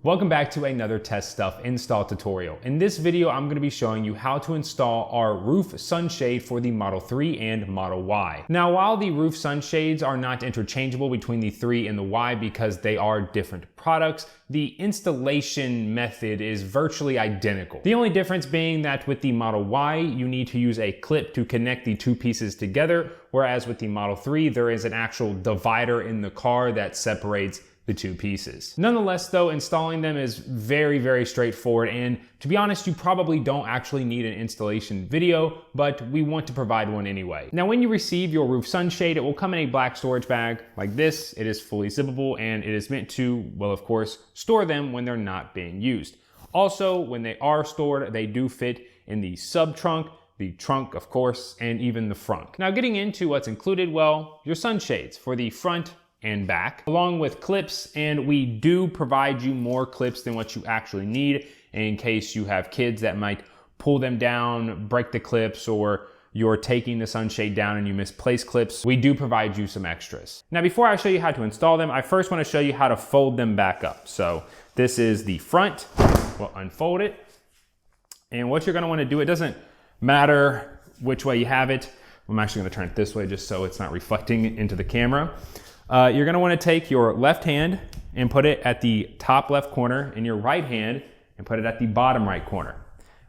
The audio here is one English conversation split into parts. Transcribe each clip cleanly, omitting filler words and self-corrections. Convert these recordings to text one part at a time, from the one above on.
Welcome back to another Tesstuff install tutorial. In this video, I'm going to be showing you how to install our roof sunshade for the Model 3 and Model Y. Now, while the roof sunshades are not interchangeable between the 3 and the Y because they are different products, the installation method is virtually identical. The only difference being that with the Model Y, you need to use a clip to connect the two pieces together, whereas with the Model 3, there is an actual divider in the car that separates the two pieces. Nonetheless though, installing them is very straightforward, and to be honest, you probably don't actually need an installation video, but we want to provide one anyway. Now, when you receive your roof sunshade, it will come in a black storage bag like this. It is fully zippable and it is meant to, well, of course, store them when they're not being used. Also, when they are stored, they do fit in the sub trunk, the trunk, of course, and even the front. Now, getting into what's included, well, your sunshades for the front and back, along with clips, and we do provide you more clips than what you actually need in case you have kids that might pull them down, break the clips, or you're taking the sunshade down and you misplace clips. We do provide you some extras. Now, before I show you how to install them, I first want to show you how to fold them back up. So this is the front. We'll unfold it, and what you're going to want to do, it doesn't matter which way you have it. I'm actually going to turn it this way just so it's not reflecting into the camera. You're gonna wanna take your left hand and put it at the top left corner, and your right hand and put it at the bottom right corner.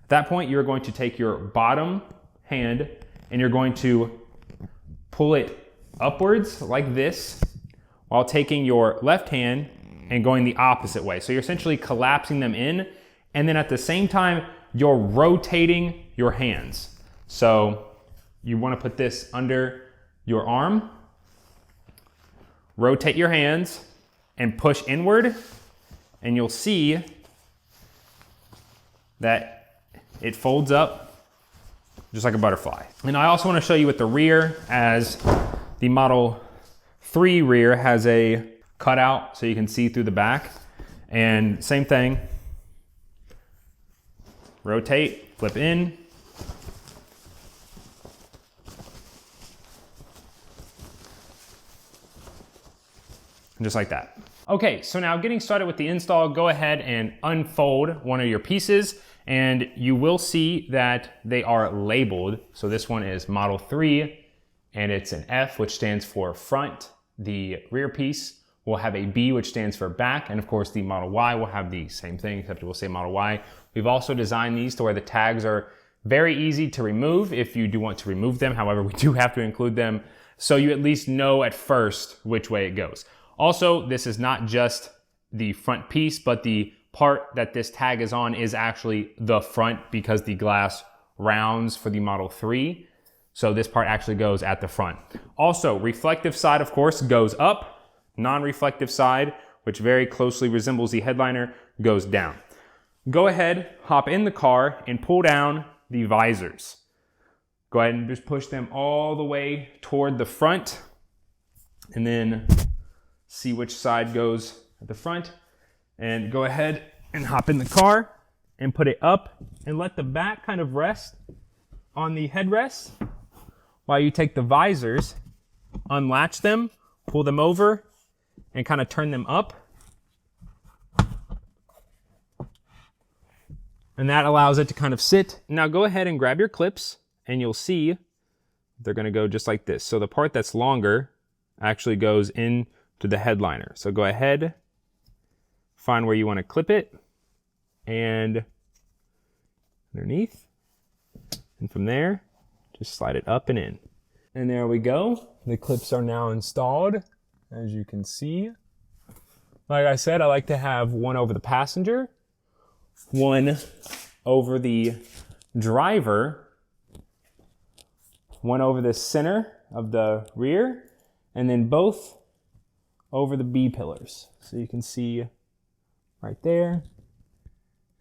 At that point, you're going to take your bottom hand and you're going to pull it upwards like this, while taking your left hand and going the opposite way. So you're essentially collapsing them in, and then at the same time, you're rotating your hands. So you wanna put this under your arm, rotate your hands and push inward, and you'll see that it folds up just like a butterfly. And I also want to show you with the rear, as the Model 3 rear has a cutout so you can see through the back. And same thing, rotate, flip in, just like that. Okay, so now getting started with the install, go ahead and unfold one of your pieces, and you will see that they are labeled. So this one is Model 3, and it's an F, which stands for front. The rear piece will have a B, which stands for back, and of course the Model Y will have the same thing, except it will say Model Y. We've also designed these to where the tags are very easy to remove if you do want to remove them. However, we do have to include them so you at least know at first which way it goes. Also, this is not just the front piece, but the part that this tag is on is actually the front, because the glass rounds for the Model 3. So this part actually goes at the front. Also, reflective side, of course, goes up. Non-reflective side, which very closely resembles the headliner, goes down. Go ahead, hop in the car, and pull down the visors. Go ahead and just push them all the way toward the front, and then see which side goes at the front, and go ahead and hop in the car and put it up and let the back kind of rest on the headrest while you take the visors, unlatch them, pull them over, and kind of turn them up. And that allows it to kind of sit. Now go ahead and grab your clips, and you'll see they're gonna go just like this. So the part that's longer actually goes in to the headliner. So go ahead, find where you want to clip it, and underneath, and from there, just slide it up and in. And there we go. The clips are now installed, as you can see. Like I said, I like to have one over the passenger, one over the driver, one over the center of the rear, and then both over the B pillars. So you can see right there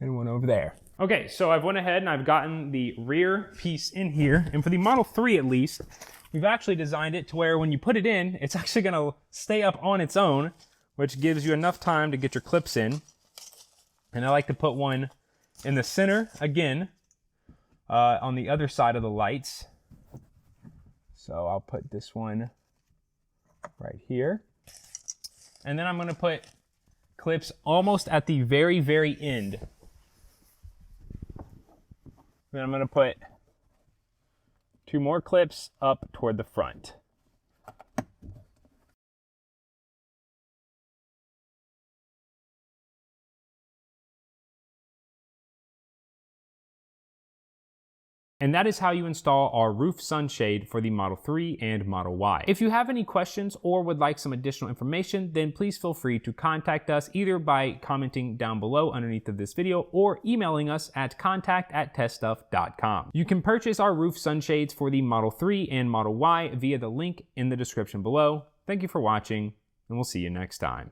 and one over there. Okay, so I've went ahead and I've gotten the rear piece in here, and for the Model 3 at least, we've actually designed it to where when you put it in, it's actually gonna stay up on its own, which gives you enough time to get your clips in. And I like to put one in the center, again, on the other side of the lights. So I'll put this one right here. And then I'm gonna put clips almost at the very, very end. Then I'm going to put 2 more clips up toward the front. And that is how you install our roof sunshade for the Model 3 and Model Y. If you have any questions or would like some additional information, then please feel free to contact us either by commenting down below underneath of this video or emailing us at contact@tesstuff.com. You can purchase our roof sunshades for the Model 3 and Model Y via the link in the description below. Thank you for watching, and we'll see you next time.